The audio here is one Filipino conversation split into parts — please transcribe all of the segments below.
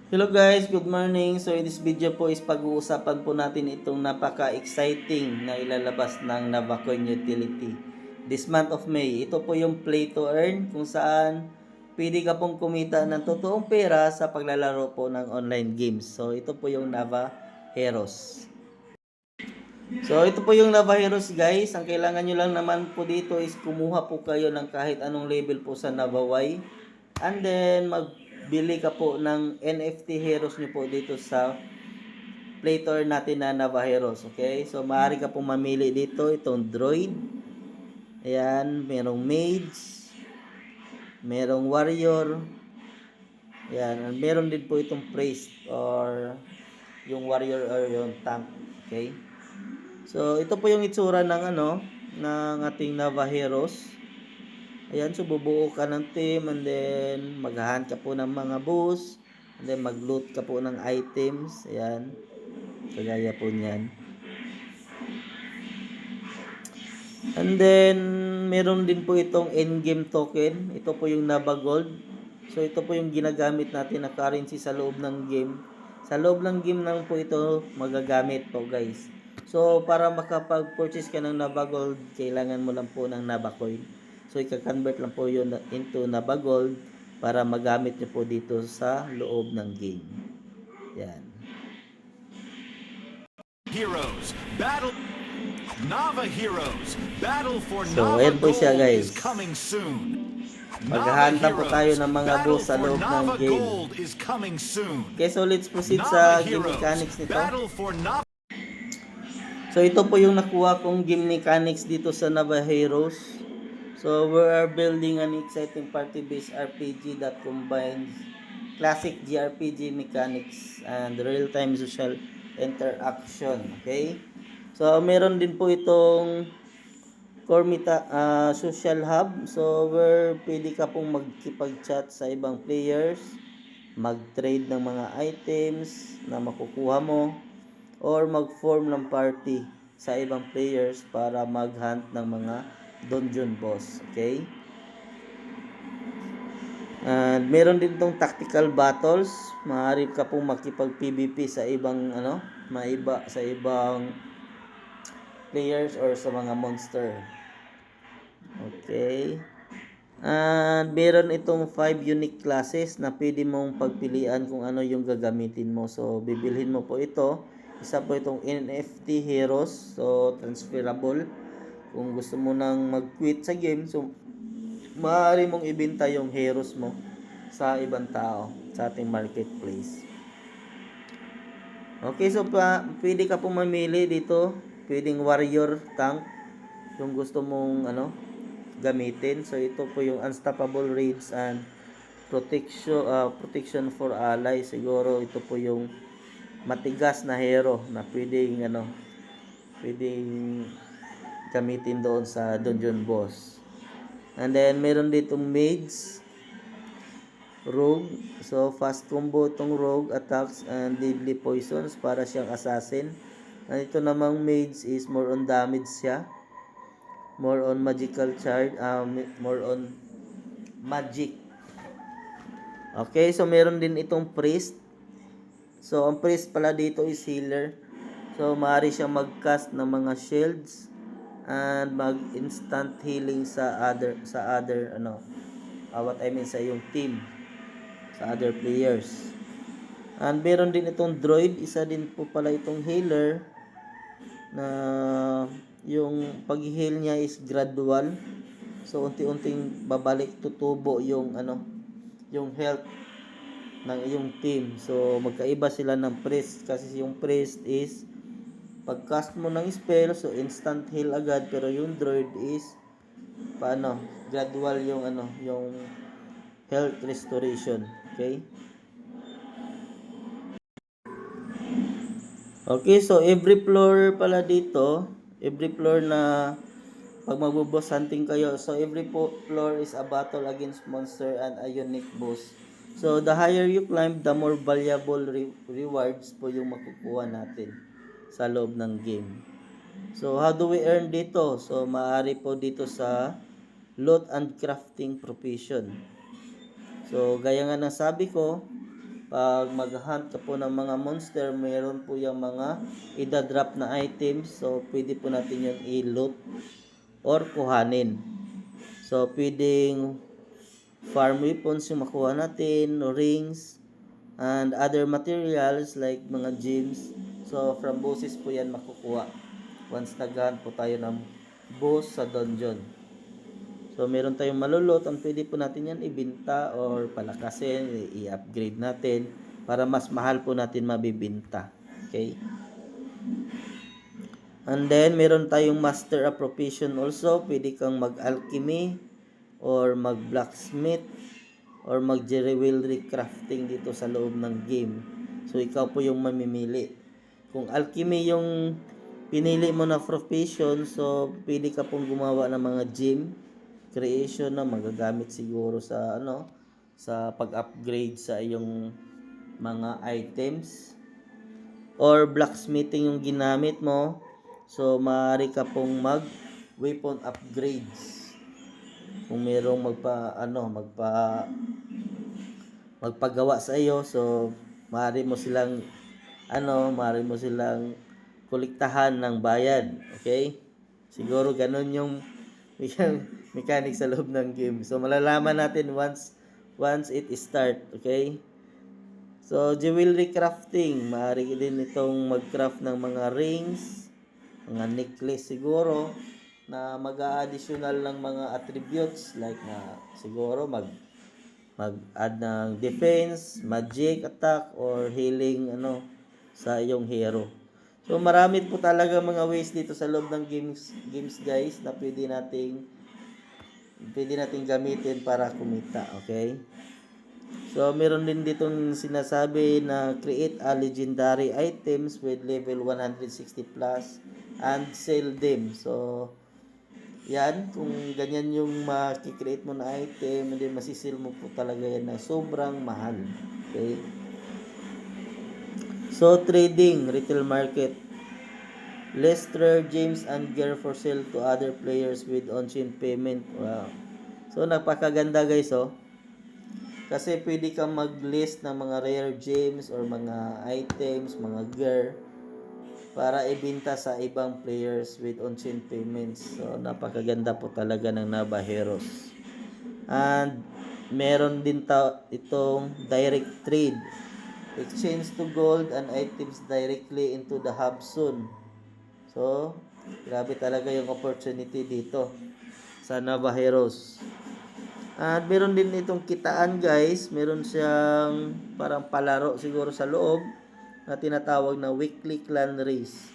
Hello guys, good morning. So in this video po is pag-uusapan po natin itong napaka-exciting na ilalabas ng Navacoin Utility. This month of May, ito po yung play to earn kung saan pwede ka pong kumita ng totoong pera sa paglalaro po ng online games. So ito po yung Nava Heroes. So ito po yung Nava Heroes guys. Ang kailangan nyo lang naman po dito is kumuha po kayo ng kahit anong level po sa Nava Y. And then magbili ka po ng NFT heroes nyo po dito sa Play to earn natin na Nava Heroes. Okay? So maaari ka pong mamili dito itong droid. Ayan, merong mage, merong warrior. Ayan, and meron din po itong priest or yung warrior or yung tank. Okay? So ito po yung itsura ng ng ating Nava Heroes. Ayan, so bubuo ka ng team and then maghahunt ka po ng mga boss and then mag-loot ka po ng items. Ayan, kagaya po niyan. And then meron din po itong endgame token. Ito po yung Nava Gold. So ito po yung ginagamit natin na currency sa loob ng game. Sa loob ng game lang po ito magagamit po guys. So para makapag-purchase ka ng Nava Gold, kailangan mo lang po ng Nava Coin. So i-convert lang po yun into Nava Gold para magamit nyo po dito sa loob ng game. Yan. Heroes, battle Nava Heroes, battle for So Nava ayan po siya Gold is guys. coming soon. Maghahanda po tayo ng mga boss sa loob ng game. Okay, so let's proceed sa game mechanics nito. So ito po yung nakuha kong game mechanics dito sa Nava Heroes. So we are building an exciting party-based RPG that combines classic JRPG mechanics and real-time social interaction. Okay? So meron din po itong social hub. So where pwede ka pong magkipag-chat sa ibang players, mag-trade ng mga items na makukuha mo, or mag-form ng party sa ibang players para mag-hunt ng mga dungeon boss. Okay? And meron din tong tactical battles. Maaari ka pong makipag-PVP sa ibang sa ibang players or sa mga monster. Okay. And meron itong 5 unique classes na pwede mong pagpilian kung ano yung gagamitin mo. So bibilhin mo po ito. Isa po itong NFT heroes, so transferable. Kung gusto mo nang mag-quit sa game, so maaari mong ibenta yung heroes mo sa ibang tao sa ating marketplace. Okay, so pwede ka pong mamili dito. Pwedeng warrior, tank, yung gusto mong gamitin. So ito po yung unstoppable raids and protection for allies. Siguro ito po yung matigas na hero na pwedeng gamitin doon sa dungeon boss. And then meron ditong mage, rogue. So fast combo itong rogue attacks and deadly poisons para siyang assassin. And ito namang mage is more on damage siya. More on magical charge, more on magic. Okay, so meron din itong priest. So ang priest pala dito is healer. So maaari siyang mag-cast ng mga shields and mag-instant healing sa other what I mean sa yung team, sa other players. And meron din itong droid, isa din po pala itong healer na yung pag-heal niya is gradual. So unti-unting babalik tutubo yung yung health ng iyong team. So magkaiba sila ng priest kasi yung priest is pag-cast mo ng spell, so instant heal agad, pero yung droid is gradual yung health restoration. Okay? Okay, so every floor pala dito, every floor na pag magbo-boss hunting kayo, so every floor is a battle against monster and a unique boss. So the higher you climb, the more valuable rewards po yung makukuha natin sa loob ng game. So how do we earn dito? So maaari po dito sa loot and crafting profession. So gaya nga ng sabi ko, Pag mag-hunt ka po ng mga monster, meron po yung mga idadrop na items. So, pwede po natin yun i-loot or kuhanin. So, pwedeng farm weapons yung makuha natin, rings, and other materials like mga gems. So, from bosses po yan makukuha. Once nag-hunt po tayo ng boss sa dungeon. So, meron tayong malulot. Ang pwede po natin yan ibinta or palakasin, i-upgrade natin para mas mahal po natin mabibinta. Okay? And then, meron tayong master of profession also. Pwede kang mag-alchemy or mag-blacksmith or mag-jewelry crafting dito sa loob ng game. So, ikaw po yung mamimili. Kung alchemy yung pinili mo na profession, so, pwede ka pong gumawa ng mga gem creation na magagamit siguro sa sa pag-upgrade sa iyong mga items, or blacksmithing yung ginamit mo, so maaari ka pong mag weapon upgrades kung merong magpagawa sa iyo. So maaari mo silang kolektahan ng bayad. Okay, siguro ganun yung mechanic sa loob ng game. So, malalaman natin once it start. Okay? So, jewelry crafting. Maaari din itong mag-craft ng mga rings, mga necklace siguro, na mag-a-additional ng mga attributes like na siguro mag-add ng defense, magic attack, or healing sa iyong hero. So marami po talaga mga ways dito sa loob ng games guys na pwede nating gamitin para kumita. Okay? So meron din ditong sinasabi na create a legendary items with level 160 plus and sell them. So yan, kung ganyan yung makikreate mo na item, hindi masisil mo po talaga yan na sobrang mahal. Okay? So, trading, retail market. List rare gems and gear for sale to other players with on-chain payment. Wow. So, napakaganda guys, oh. Kasi pwede kang mag-list ng mga rare gems or mga items, mga gear para ibenta sa ibang players with on-chain payments. So, napakaganda po talaga ng Nava Heroes. And, meron din itong direct trade. Exchange to gold and items directly into the hub soon. So, grabe talaga yung opportunity dito sa Nava Heroes. At meron din itong kitaan guys. Meron siyang parang palaro siguro sa loob na tinatawag na weekly clan race.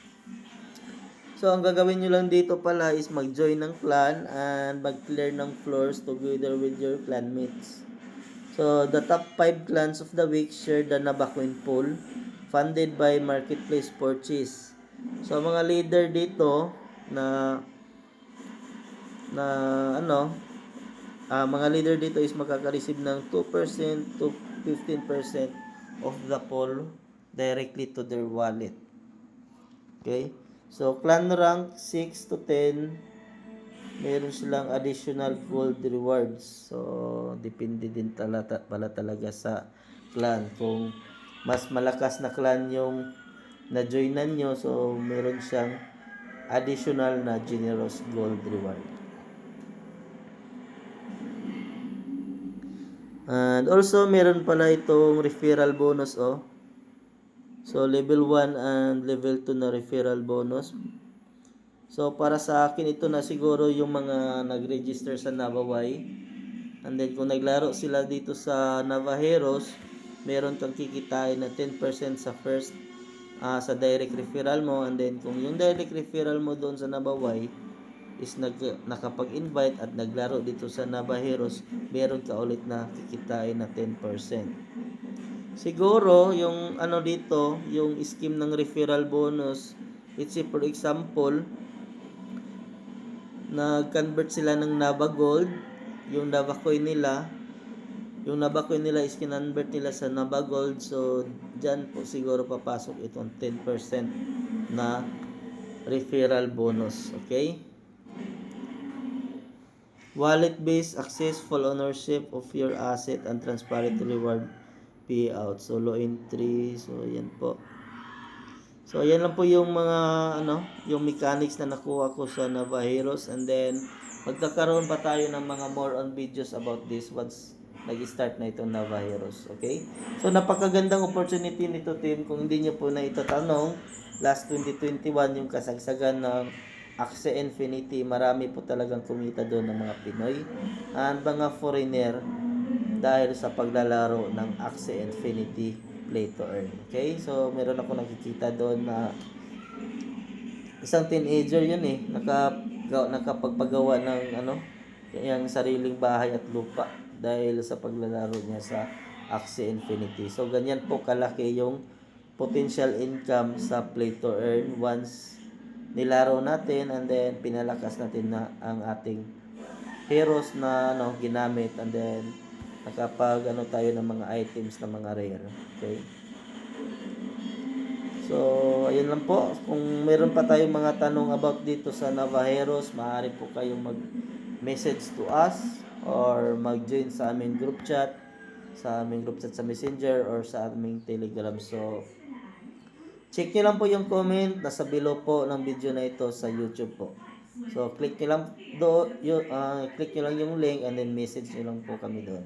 So, ang gagawin nyo lang dito pala is mag-join ng clan and mag-clear ng floors together with your clanmates. So, the top 5 clans of the week share the Nabacoin pool funded by Marketplace Purchase. So, mga leader dito mga leader dito is makaka-receive ng 2% to 15% of the pool directly to their wallet. Okay? So, clan rank 6 to 10, meron silang additional gold rewards. So, depende din pala talaga sa clan. Kung mas malakas na clan yung na-joinan nyo, so meron siyang additional na generous gold reward. And also, meron pala itong referral bonus, oh. So, level 1 and level 2 na referral bonus. So, para sa akin, ito na siguro yung mga nag-register sa Navaway. And then, kung naglaro sila dito sa Nava Heroes, meron kang kikitain na 10% sa first, sa direct referral mo. And then, kung yung direct referral mo doon sa Navaway is nakapag-invite at naglaro dito sa Nava Heroes, meron ka ulit na kikitain na 10%. Siguro, yung dito, yung scheme ng referral bonus, let's say for example, nag-convert sila ng Nava Gold, yung Nava Coin nila is kinonvert nila sa Nava Gold. So, dyan po siguro papasok itong 10% na referral bonus. Okay? Wallet-based access, full ownership of your asset and transparent reward payout, solo entry. So yan po. So yan lang po yung mga yung mechanics na nakuha ko sa Nava Heroes, and then magkakaroon pa tayo ng mga more on videos about this once nag-start na itong Nava Heroes. Okay? So napakagandang opportunity nito, team. Kung hindi niyo po na itatanong, last 2021 yung kasagsagan ng Axie Infinity, marami po talagang kumita doon ng mga Pinoy and mga foreigner dahil sa paglalaro ng Axie Infinity Play to Earn. Okay? So meron ako nakikita doon na isang teenager yun nakapagpagawa ng yung sariling bahay at lupa dahil sa paglalaro niya sa Axie Infinity. So ganyan po kalaki yung potential income sa Play to Earn once nilaro natin and then pinalakas natin na ang ating heroes na ginamit, and then nakapag tayo ng mga items na mga rare. Okay? So, ayun lang po. Kung meron pa tayong mga tanong about dito sa Nava Heroes, maaari po kayong mag-message to us or mag-join sa aming group chat sa Messenger or sa aming Telegram. So, check nyo lang po yung comment nasa below po ng video na ito sa YouTube po. So, click nyo lang click nyo lang yung link and then message nyo lang po kami doon.